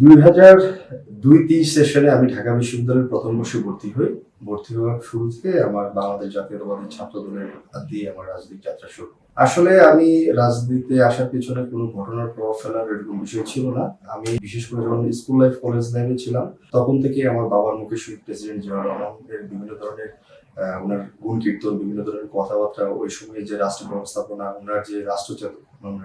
2002-23 সেশনে আমি ঢাকা বিশ্ববিদ্যালয়ের প্রথম বর্ষে ভর্তি হওয়ার শুরু থেকে আমার বাংলাদেশ জাতীয়তাবাদী ছাত্র দলের দিয়ে আমার রাজনৈতিক যাত্রা শুরু। আসলে আমি রাজনীতিতে আসার পেছনে কোনো ঘটনার প্রভাব ফেলার এরকম বিষয় ছিল না। আমি বিশেষ করে যখন স্কুল লাইফ কলেজ লাইফে ছিলাম তখন থেকে আমার বাবার মুখে শহীদ প্রেসিডেন্ট জিয়াউর রহমানের বিভিন্ন ধরনের ওনার গুণ কীর্তন, বিভিন্ন ধরনের কথাবার্তা, ওই সময় যে রাষ্ট্র ব্যবস্থাপনা, ওনার যে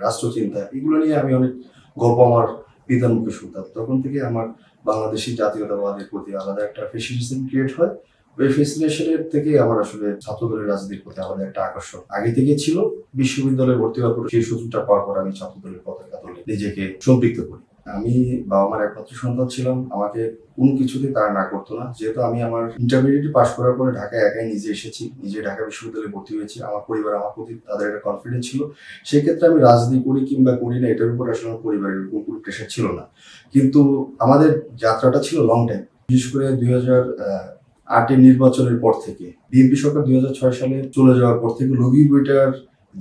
রাষ্ট্রচিন্তা, এগুলো নিয়ে আমি অনেক গল্প আমার পিতার মুখে শুনতাম। তখন থেকে আমার বাংলাদেশি জাতীয়তাবাদের প্রতি আলাদা একটা ফ্যাসিনেশন ক্রিয়েট হয়। ওই ফ্যাসিনেশনের থেকে আমার আসলে ছাত্রদলের রাজনীতির প্রতি আলাদা একটা আকর্ষণ আগে থেকে ছিল। বিশ্ববিদ্যালয়ে ভর্তি হওয়ার পর সেই সুযোগটা পাওয়ার পর আমি ছাত্রদলের পতাকা তলে নিজেকে সম্পৃক্ত করি। আমি বাবা মার একমাত্র সন্তান ছিলাম, আমাকে কোনো কিছুতে তারা না করতো না। যেহেতু আমি আমার ইন্টারমিডিয়েট পাস করার পরে ঢাকায় একাই নিজে এসেছি, নিজে ঢাকা বিশ্ববিদ্যালয়ে ভর্তি হয়েছি, আমার পরিবার আমার প্রতি তাদের একটা কনফিডেন্স ছিল। সেক্ষেত্রে আমি রাজনীতি করি কিংবা করি না এটার উপর আসলে আমার পরিবারের কোনো প্রেশার ছিল না। কিন্তু আমাদের যাত্রাটা ছিল লং টাইম। বিশেষ করে 2008-এর নির্বাচনের পর থেকে, বিএনপি সরকার 2006 সালে চলে যাওয়ার পর থেকে লগি বইটার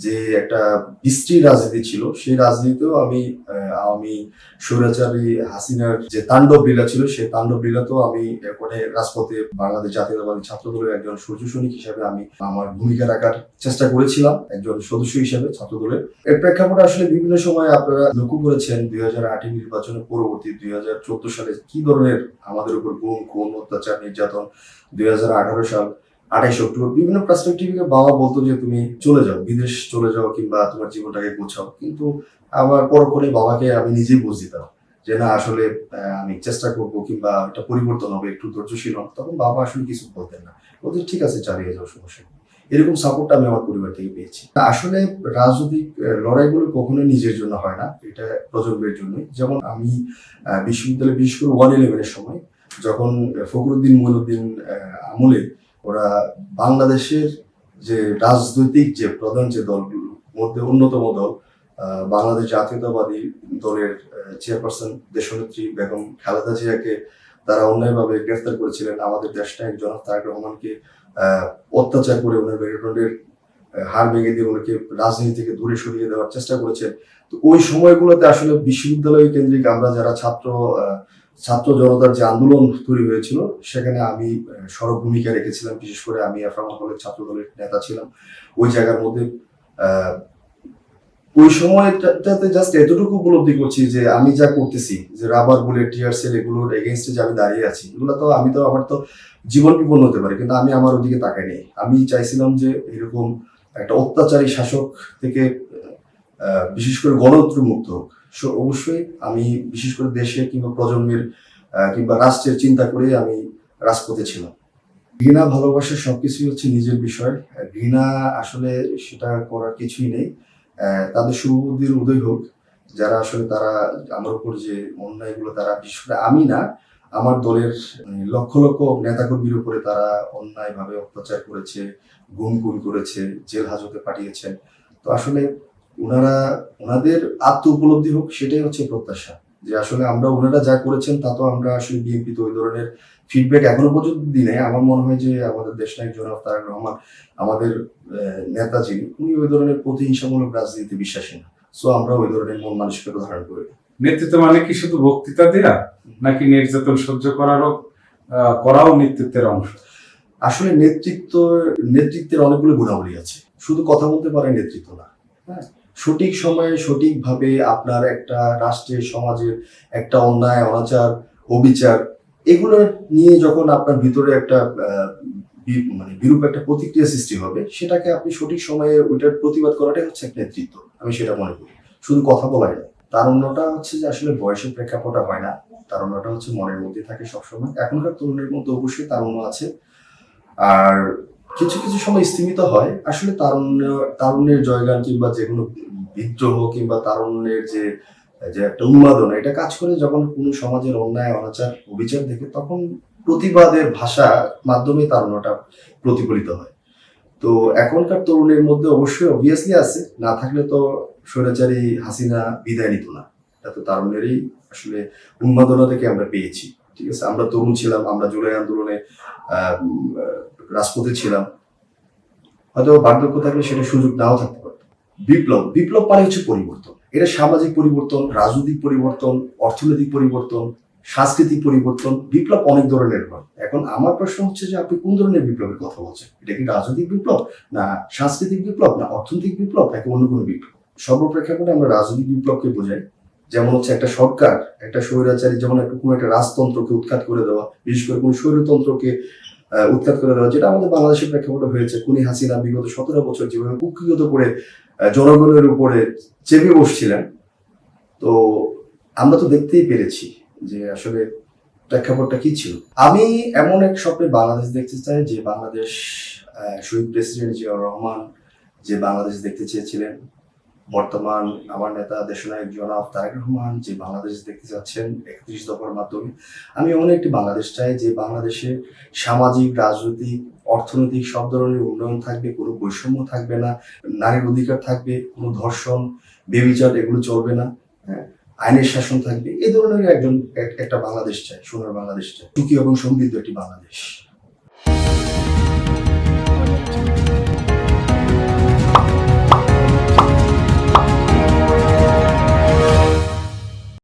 যে একটা বিশ্রী রাজনীতি ছিল, সেই রাজনীতিতেও আমি স্বৈরাচারী হাসিনার যে তাণ্ডব লীলা ছিল, সেই তাণ্ডব লীলাতেও আমি এরপরে রাজপথে বাংলাদেশ জাতীয়তাবাদী ছাত্র দলের একজন সূর্য সৈনিক হিসেবে আমি আমার ভূমিকা রাখার চেষ্টা করেছিলাম, একজন সদস্য হিসেবে ছাত্র দলের। এর প্রেক্ষাপটে আসলে বিভিন্ন সময় আপনারা লক্ষ্য করেছেন 2008 নির্বাচনের পরবর্তী 2014 সালে কি ধরনের আমাদের উপর গুম, খুন, অত্যাচার, নির্যাতন। 2018 সাল 28 অক্টোবর বিভিন্ন পার্সপেক্টিভে বাবা বলতো যে তুমি চলে যাও, বিদেশ চলে যাও কিংবা তোমার জীবনটাকে গোছাও। কিন্তু আমার পরক্ষণে বাবাকে আমি নিজেই বুঝ দিতাম যে না, আসলে আমি চেষ্টা করবো কিংবা এটা পরিবর্তন হবে, একটু ধৈর্যশীল হন। তখন বাবা আসলে কিছু বলতেন না, বলতেন ঠিক আছে চালিয়ে যাও, সমস্যা নেই। এরকম সাপোর্টটা আমি আমার পরিবার থেকে পেয়েছি। আসলে রাজনৈতিক লড়াইগুলো কখনোই নিজের জন্য হয় না, এটা প্রজন্মের জন্যই। যেমন আমি বিশ্ববিদ্যালয়ে বিশেষ করে 111-এর সময় যখন ফখরুদ্দিন মঈনুদ্দিন আমলে ওরা বাংলাদেশের যে রাজনৈতিক যে প্রধান যে দলগুলোর মধ্যে অন্যতম দল বাংলাদেশ জাতীয়তাবাদী দলের চেয়ারপারসন দেশনেত্রী বেগম খালেদা জিয়াকে তারা অন্যায়ভাবে গ্রেফতার করেছিলেন। আমাদের দেশনায়ক জনাব তারেক রহমানকে অত্যাচার করে ওনার মেরুদণ্ডের হাড় ভেঙে দিয়ে ওনাকে রাজনীতি থেকে দূরে সরিয়ে দেওয়ার চেষ্টা করেছেন। তো ওই সময়গুলোতে আসলে বিশ্ববিদ্যালয় কেন্দ্রিক আমরা যারা ছাত্র জনতার যে আন্দোলন তৈরি হয়েছিল, সেখানে আমি সরব ভূমিকা রেখেছিলাম। বিশেষ করে আমি এফরামা কলেজ ছাত্র দলের নেতা ছিলাম। ওই জায়গার মধ্যে ওই সময়টাতে জাস্ট এতটুকু উপলব্ধি করছি যে আমি যা করতেছি, যে রাবার বুলেট, টিয়ার সেল, এগুলোর এগেইনস্টে যে আমি দাঁড়িয়ে আছি, এগুলো তো আমার তো জীবন বিপন্ন হতে পারে, কিন্তু আমি আমার ওদিকে তাকাই নেই। আমি চাইছিলাম যে এরকম একটা অত্যাচারী শাসক থেকে বিশেষ করে গণতন্ত্র মুক্ত হোক। অবশ্যই আমি বিশেষ করে দেশে কিংবা প্রজন্মের কিংবা রাষ্ট্রের চিন্তা করে আমি রাজপথে ছিলাম। ঘৃণা ভালোবাসা সবকিছুই হচ্ছে নিজের বিষয়। ঘৃণা আসলে সেটা করার কিছুই নেই। তাদের শুভবুদ্ধির উদয় হোক, যারা আসলে তারা আমার উপর যে অন্যায়গুলো, তারা বিশেষ করে আমি না, আমার দলের লক্ষ লক্ষ নেতাকর্মীর উপরে তারা অন্যায়ভাবে অত্যাচার করেছে, গুম করেছে, জেল হাজতে পাঠিয়েছেন। তো আসলে ওনাদের আত্ম উপলব্ধি হোক, সেটাই হচ্ছে প্রত্যাশা। যে আসলে ওনারা যা করেছেন তা তো আমরা আসলে বিএনপিতে ওই ধরনের ফিডব্যাক এখনো পর্যন্ত দিই নাই। আমার মনে হয় যে আমাদের দেশনায়ক জনাব তারেক রহমান, আমাদের নেতা যিনি, উনি ওই ধরনের প্রতিহিংসামূলক রাজনীতিতে বিশ্বাসী না। সো আমরা ওই ধরনের মন মানসিকতা ধারণ করি। নেতৃত্ব মানে কি শুধু বক্তৃতা দেয়া, নাকি নির্যাতন সহ্য করাও নেতৃত্বের অংশ? আসলে নেতৃত্বের অনেকগুলো গুণাবলী আছে। শুধু কথা বলতে পারে নেতৃত্ব না। হ্যাঁ, সঠিক সময়ে সঠিকভাবে আপনার একটা রাষ্ট্রের, সমাজের একটা অন্যায়, অনাচার, অবিচার, এগুলো নিয়ে যখন আপনার ভিতরে একটা বিরূপ একটা প্রতিক্রিয়া সৃষ্টি হবে, সেটাকে আপনি সঠিক সময়ে ওইটার প্রতিবাদ করাটাই হচ্ছে একটা নেতৃত্ব। আমি সেটা মনে করি, শুধু কথা বলাই না। তারুণ্যটা হচ্ছে যে আসলে বয়সের প্রেক্ষাপটে হয় না, তারুণ্যটা হচ্ছে মনের মধ্যে থাকে সবসময়। এখনকার তরুণের মধ্যে অবশ্যই তারুণ্য আছে, আর কিছু কিছু সময় স্তীমিত হয়। আসলে তারুণ্যের জয়গান কিংবা যে কোনো বিদ্রোহ কিংবা তারুণ্যের যে একটা উন্মাদনা, এটা কাজ করে যখন কোনো সমাজের অন্যায়, অনাচার, অবিচার দেখে, তখন প্রতিবাদের ভাষা মাধ্যমে তারুণ্যটা প্রতিফলিত হয়। তো এখনকার তরুণের মধ্যে অবশ্যই অবভিয়াসলি আছে, না থাকলে তো স্বৈরাচারী হাসিনা বিদায় নিত না। এটা তো তারুণ্যেরই আসলে উন্মাদনা থেকে আমরা পেয়েছি। ঠিক আছে, আমরা তরুণ ছিলাম, আমরা জুলাই আন্দোলনে রাজপথে ছিলাম। হয়তো বার্ধক্য থাকলে সেটা সুযোগ নাও থাকতে পারত। বিপ্লব মানে হচ্ছে পরিবর্তন। এটা সামাজিক পরিবর্তন, রাজনৈতিক পরিবর্তন, অর্থনৈতিক পরিবর্তন, সাংস্কৃতিক পরিবর্তন, বিপ্লব অনেক ধরনের হয়। এখন আমার প্রশ্ন হচ্ছে যে আপনি কোন ধরনের বিপ্লবের কথা বলছেন? এটা কি রাজনৈতিক বিপ্লব, না সাংস্কৃতিক বিপ্লব, না অর্থনৈতিক বিপ্লব, নাকি অন্য কোনো বিপ্লব? সর্বপ্রেক্ষাপটে আমরা রাজনৈতিক বিপ্লবকে বোঝাই। যেমন হচ্ছে একটা সরকার, একটা স্বৈরাচারী, যেমন কোনো একটা রাজতন্ত্রকে উৎখাত করে দেওয়া, বিশেষ করে কোনো স্বৈরতন্ত্রকে উৎখাত করে দেওয়া, যেটা আমাদের বাংলাদেশের প্রেক্ষাপটে হয়েছে। খুনি হাসিনা বিগত 17 বছর যেভাবে কুক্ষিগত করে জনগণের উপরে চেপে বসছিলেন, তো আমরা তো দেখতেই পেরেছি যে আসলে প্রেক্ষাপটটা কি ছিল। আমি এমন এক স্বপ্নে বাংলাদেশ দেখতে চাই যে বাংলাদেশ, শহীদ প্রেসিডেন্ট জিয়াউর রহমান যে বাংলাদেশ দেখতে চেয়েছিলেন, বর্তমান আমার নেতা দেশনায়ক জনাব তারেক রহমান যে বাংলাদেশ দেখতে চাচ্ছেন 31 দফার মাধ্যমে, আমি এমন একটি বাংলাদেশ চাই যে বাংলাদেশে সামাজিক, রাজনৈতিক, অর্থনৈতিক সব ধরনের উন্নয়ন থাকবে, কোনো বৈষম্য থাকবে না, নারীর অধিকার থাকবে, কোনো ধর্ষণ, বেবিচার এগুলো চলবে না, হ্যাঁ, আইনের শাসন থাকবে। এই ধরনের একটা বাংলাদেশ চাই, সোনার বাংলাদেশ চাই, সুখী এবং সমৃদ্ধ একটি বাংলাদেশ।